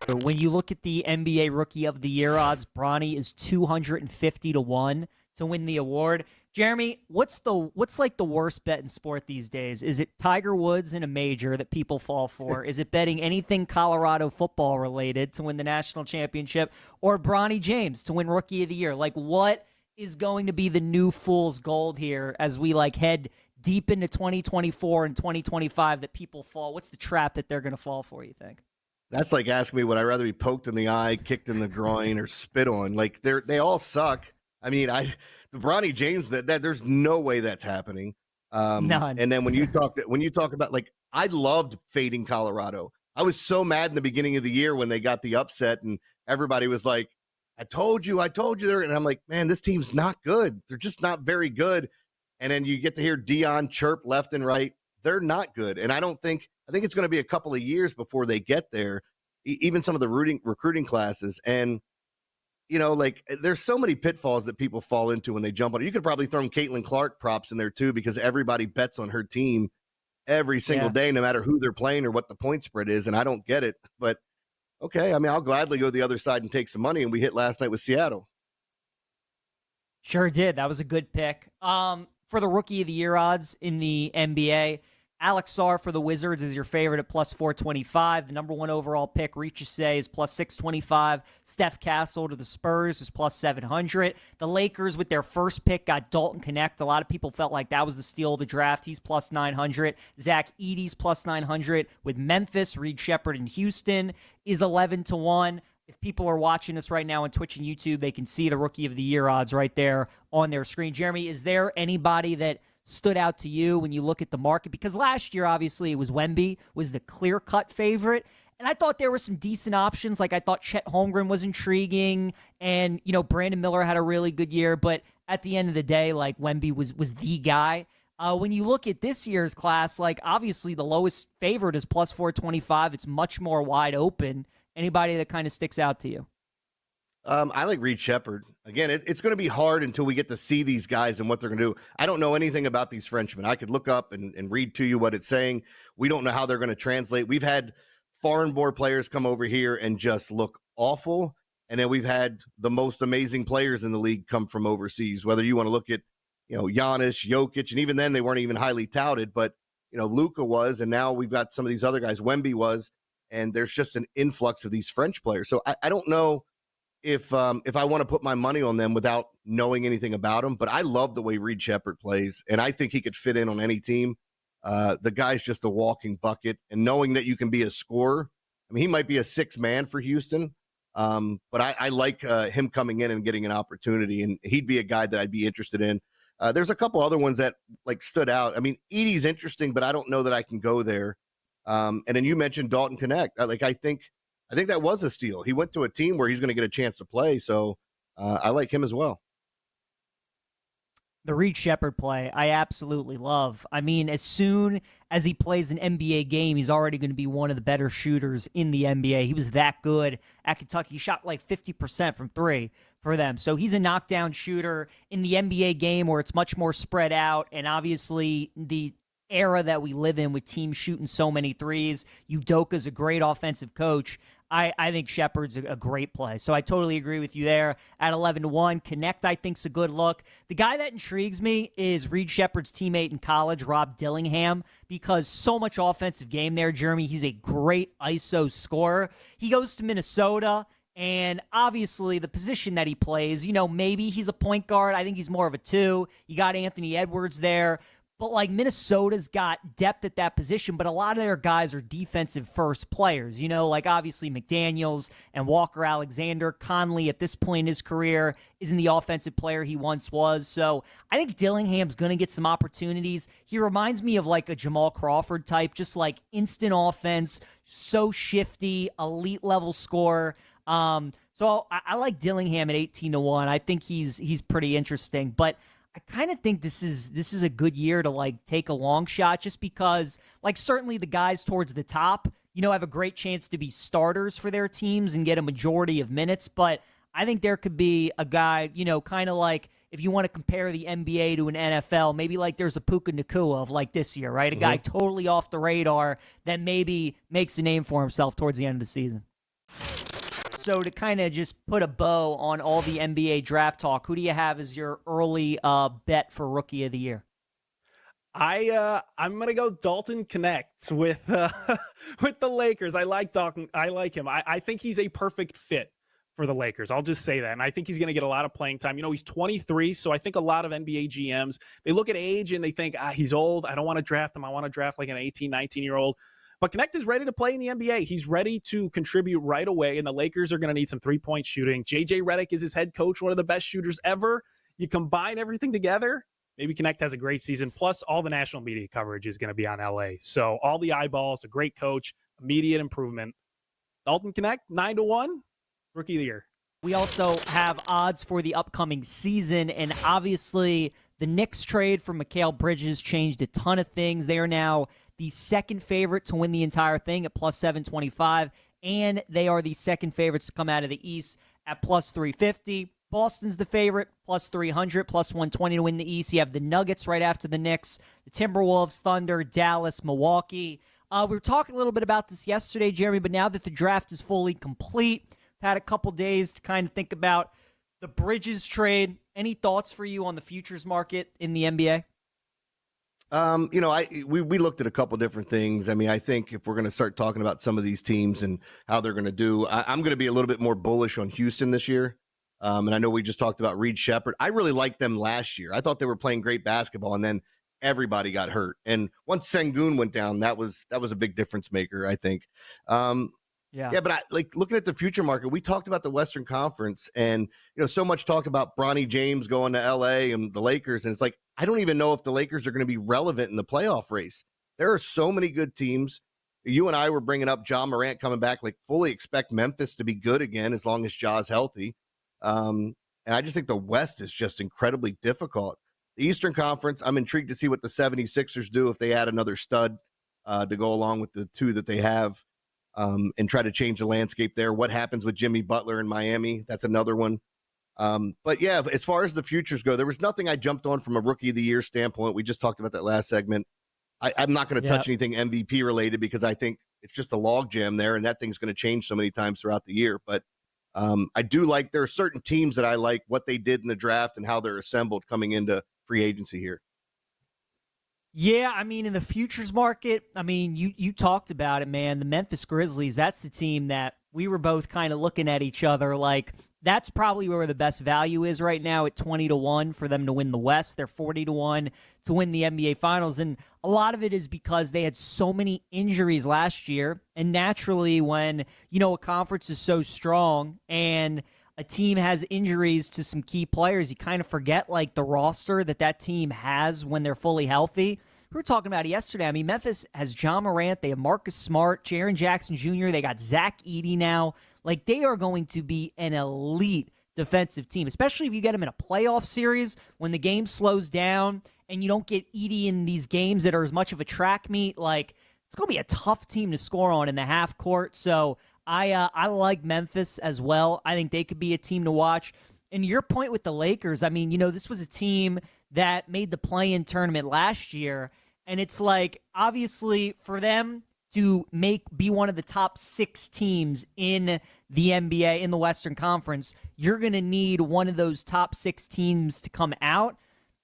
When you look at the NBA Rookie of the Year odds, Bronny is 250 to 1 to win the award. Jeremy, what's like the worst bet in sport these days? Is it Tiger Woods in a major that people fall for? Is it betting anything Colorado football related to win the national championship, or Bronny James to win Rookie of the Year? Like, what is going to be the new fool's gold here as we like head deep into 2024 and 2025 that people fall? What's the trap that they're going to fall for, you think? That's like asking me, would I rather be poked in the eye, kicked in the groin, or spit on? Like they all suck. I mean, the Bronny James that there's no way that's happening. None. And then when you talk about, like, I loved fading Colorado. I was so mad in the beginning of the year when they got the upset and everybody was like, I told you there. And I'm like, man, this team's not good. They're just not very good. And then you get to hear Dion chirp left and right. They're not good. And I think it's going to be a couple of years before they get there, even some of the recruiting classes. And, like, there's so many pitfalls that people fall into when they jump on it. You could probably throw Caitlin Clark props in there too, because everybody bets on her team every single day, no matter who they're playing or what the point spread is. And I don't get it. But, okay, I mean, I'll gladly go the other side and take some money. And we hit last night with Seattle. Sure did. That was a good pick. For the Rookie of the Year odds in the NBA, Alex Sarr for the Wizards is your favorite at plus 425. The number one overall pick, Richie, is plus 625. Steph Castle to the Spurs is plus 700. The Lakers, with their first pick, got Dalton Connect. A lot of people felt like that was the steal of the draft. He's plus 900. Zach Edey's plus 900. With Memphis, Reed Shepherd in Houston is 11 to 1. If people are watching us right now on Twitch and YouTube, they can see the Rookie of the Year odds right there on their screen. Jeremy, is there anybody that stood out to you when you look at the market? Because last year, obviously, it was Wemby was the clear-cut favorite. And I thought there were some decent options. Like, I thought Chet Holmgren was intriguing. And, Brandon Miller had a really good year. But at the end of the day, like, Wemby was the guy. When you look at this year's class, like, obviously the lowest favorite is plus 425. It's much more wide open. Anybody that kind of sticks out to you? I like Reed Shepherd. Again, it's going to be hard until we get to see these guys and what they're going to do. I don't know anything about these Frenchmen. I could look up and read to you what it's saying. We don't know how they're going to translate. We've had foreign-born players come over here and just look awful. And then we've had the most amazing players in the league come from overseas, whether you want to look at, Giannis, Jokic, and even then they weren't even highly touted. But, Luka was, and now we've got some of these other guys. Wemby was. And there's just an influx of these French players. So I don't know if I want to put my money on them without knowing anything about them. But I love the way Reed Shepherd plays, and I think he could fit in on any team. The guy's just a walking bucket. And knowing that you can be a scorer, I mean, he might be a sixth man for Houston, but I like him coming in and getting an opportunity, and he'd be a guy that I'd be interested in. There's a couple other ones that, like, stood out. I mean, Edey's interesting, but I don't know that I can go there. And then you mentioned Dalton Connect. I think that was a steal. He went to a team where he's going to get a chance to play. So I like him as well. The Reed Shepherd play, I absolutely love. I mean, as soon as he plays an NBA game, he's already going to be one of the better shooters in the NBA. He was that good at Kentucky. He shot like 50% from three for them. So he's a knockdown shooter in the NBA game where it's much more spread out. And obviously the era that we live in with teams shooting so many threes. Udoka's a great offensive coach. I think Shepherd's a great play. So I totally agree with you there at 11 to 1. Connect, I think, is a good look. The guy that intrigues me is Reed Shepherd's teammate in college, Rob Dillingham, because so much offensive game there, Jeremy. He's a great ISO scorer. He goes to Minnesota. And obviously the position that he plays, maybe he's a point guard. I think he's more of a two. You got Anthony Edwards there. But, like, Minnesota's got depth at that position, but a lot of their guys are defensive-first players. Like, obviously McDaniels and Walker Alexander. Conley, at this point in his career, isn't the offensive player he once was. So I think Dillingham's going to get some opportunities. He reminds me of, like, a Jamal Crawford type, just, like, instant offense, so shifty, elite-level scorer. So I like Dillingham at 18 to 1. I think he's pretty interesting. But I kind of think this is a good year to, like, take a long shot, just because, like, certainly the guys towards the top, have a great chance to be starters for their teams and get a majority of minutes. But I think there could be a guy, kind of like, if you want to compare the NBA to an NFL, maybe like there's a Puka Nacua of, like, this year, right? A guy totally off the radar that maybe makes a name for himself towards the end of the season. So to kind of just put a bow on all the NBA draft talk, who do you have as your early bet for Rookie of the Year? I'm gonna go Dalton Connect with with the Lakers. I like Dalton. I like him. I think he's a perfect fit for the Lakers. I'll just say that. And I think he's going to get a lot of playing time. He's 23, so I think a lot of NBA GMs, they look at age and they think, he's old. I don't want to draft him. I want to draft like an 18, 19-year-old. But Connect is ready to play in the NBA. He's ready to contribute right away, and the Lakers are going to need some three-point shooting. JJ Redick is his head coach, one of the best shooters ever. You combine everything together, maybe Connect has a great season. Plus, all the national media coverage is going to be on LA. So all the eyeballs, a great coach, immediate improvement. Dalton Connect, 9-1. Rookie of the Year. We also have odds for the upcoming season, and obviously the Knicks trade for Mikal Bridges changed a ton of things. They are now the second favorite to win the entire thing at plus 725, and they are the second favorites to come out of the East at plus 350. Boston's the favorite, plus 300, plus 120 to win the East. You have the Nuggets right after the Knicks, the Timberwolves, Thunder, Dallas, Milwaukee. We were talking a little bit about this yesterday, Jeremy, but now that the draft is fully complete, had a couple days to kind of think about the Bridges trade. Any thoughts for you on the futures market in the NBA? We looked at a couple different things. I mean, I think if we're going to start talking about some of these teams and how they're going to do, I'm going to be a little bit more bullish on Houston this year. And I know we just talked about Reed Shepherd. I really liked them last year. I thought they were playing great basketball, and then everybody got hurt. And once Sengun went down, that was a big difference maker, I think. Yeah, but looking at the future market, we talked about the Western Conference, and so much talk about Bronny James going to LA and the Lakers, and it's like I don't even know if the Lakers are going to be relevant in the playoff race. There are so many good teams. You and I were bringing up Ja Morant coming back. Like, fully expect Memphis to be good again as long as Ja's healthy. And I just think the West is just incredibly difficult. The Eastern Conference, I'm intrigued to see what the 76ers do if they add another stud to go along with the two that they have. And try to change the landscape there. What happens with Jimmy Butler in Miami? That's another one. But yeah, as far as the futures go, there was nothing I jumped on from a Rookie of the Year standpoint. We just talked about that last segment. I'm not going to touch anything MVP related because I think it's just a log jam there, and that thing's going to change so many times throughout the year. But I do like, there are certain teams that I like what they did in the draft and how they're assembled coming into free agency here. Yeah, I mean, in the futures market, I mean, you talked about it, man. The Memphis Grizzlies, that's the team that we were both kind of looking at each other like that's probably where the best value is right now at 20-1 for them to win the West. They're 40-1 to win the NBA Finals. And a lot of it is because they had so many injuries last year. And naturally, when, a conference is so strong and a team has injuries to some key players, you kind of forget like the roster that team has when they're fully healthy. We were talking about it yesterday. I mean, Memphis has Ja Morant. They have Marcus Smart, Jaren Jackson Jr. They got Zach Edey now. Like, they are going to be an elite defensive team, especially if you get them in a playoff series when the game slows down and you don't get Edey in these games that are as much of a track meet. Like, it's going to be a tough team to score on in the half court. So I like Memphis as well. I think they could be a team to watch. And your point with the Lakers, I mean, this was a team that made the play-in tournament last year. And it's like, obviously, for them to be one of the top 6 teams in the NBA, in the Western Conference, you're going to need one of those top 6 teams to come out.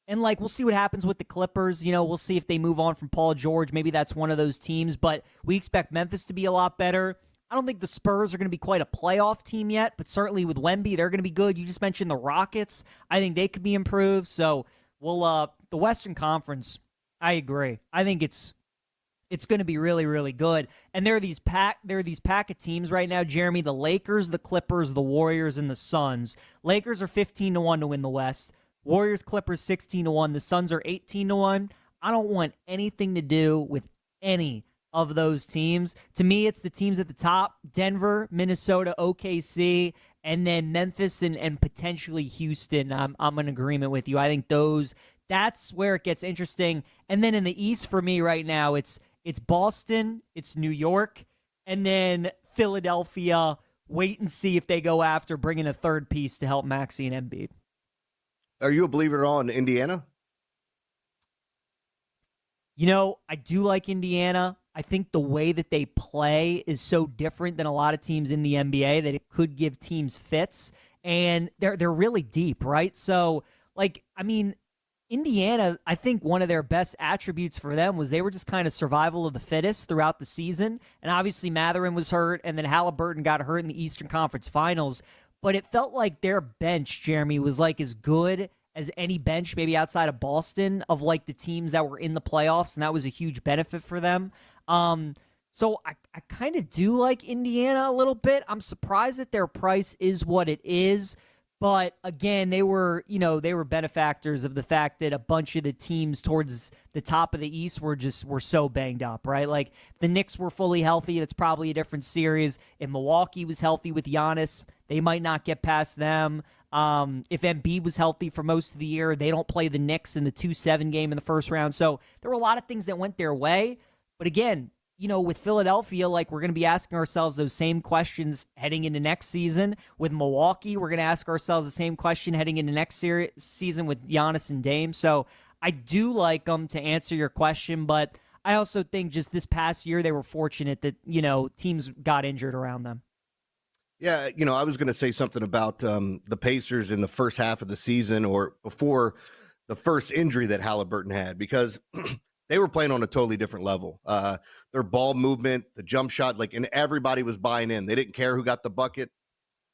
And, we'll see what happens with the Clippers. We'll see if they move on from Paul George. Maybe that's one of those teams. But we expect Memphis to be a lot better. I don't think the Spurs are going to be quite a playoff team yet, but certainly with Wemby, they're going to be good. You just mentioned the Rockets. I think they could be improved. So, the Western Conference, I agree. I think it's going to be really, really good. And there are these pack of teams right now, Jeremy, the Lakers, the Clippers, the Warriors, and the Suns. Lakers are 15-1 to win the West. Warriors, Clippers, 16-1. The Suns are 18-1. I don't want anything to do with any of those teams. To me, it's the teams at the top: Denver, Minnesota, OKC, and then Memphis and potentially Houston. I'm in agreement with you. I think that's where it gets interesting. And then in the East for me right now, it's Boston, it's New York, and then Philadelphia. Wait and see if they go after bringing a third piece to help Maxey and Embiid. Are you a believer at all in Indiana? I do like Indiana. I think the way that they play is so different than a lot of teams in the NBA that it could give teams fits. And they're really deep, right? So, like, I mean, Indiana, I think one of their best attributes for them was they were just kind of survival of the fittest throughout the season. And obviously, Mathurin was hurt, and then Halliburton got hurt in the Eastern Conference Finals. But it felt like their bench, Jeremy, was like as good as any bench, maybe outside of Boston, of like the teams that were in the playoffs, and that was a huge benefit for them. So I kind of do like Indiana a little bit. I'm surprised that their price is what it is. But again, they were benefactors of the fact that a bunch of the teams towards the top of the East were so banged up, right? Like if the Knicks were fully healthy, that's probably a different series. If Milwaukee was healthy with Giannis, they might not get past them. If Embiid was healthy for most of the year, they don't play the Knicks in the 2-7 game in the first round. So there were a lot of things that went their way. But again, with Philadelphia, like we're going to be asking ourselves those same questions heading into next season. With Milwaukee, we're going to ask ourselves the same question heading into next season with Giannis and Dame. So I do like them, to answer your question, but I also think just this past year they were fortunate that, teams got injured around them. Yeah, I was going to say something about the Pacers in the first half of the season or before the first injury that Halliburton had, because they were playing on a totally different level. Their ball movement, the jump shot, and everybody was buying in. They didn't care who got the bucket.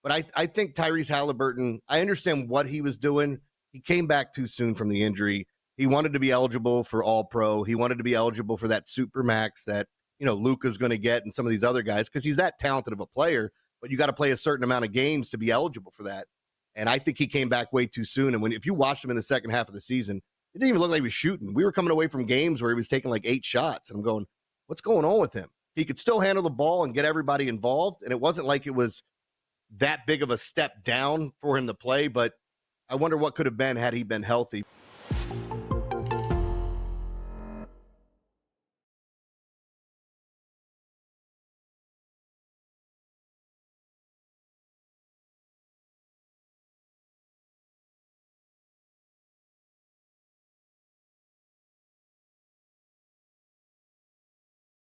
But I think Tyrese Halliburton, I understand what he was doing. He came back too soon from the injury. He wanted to be eligible for All-Pro. He wanted to be eligible for that Supermax that, Luka's going to get and some of these other guys, because he's that talented of a player. But you got to play a certain amount of games to be eligible for that. And I think he came back way too soon. And if you watched him in the second half of the season, it didn't even look like he was shooting. We were coming away from games where he was taking like 8 shots. And I'm going, what's going on with him? He could still handle the ball and get everybody involved. And it wasn't like it was that big of a step down for him to play. But I wonder what could have been had he been healthy.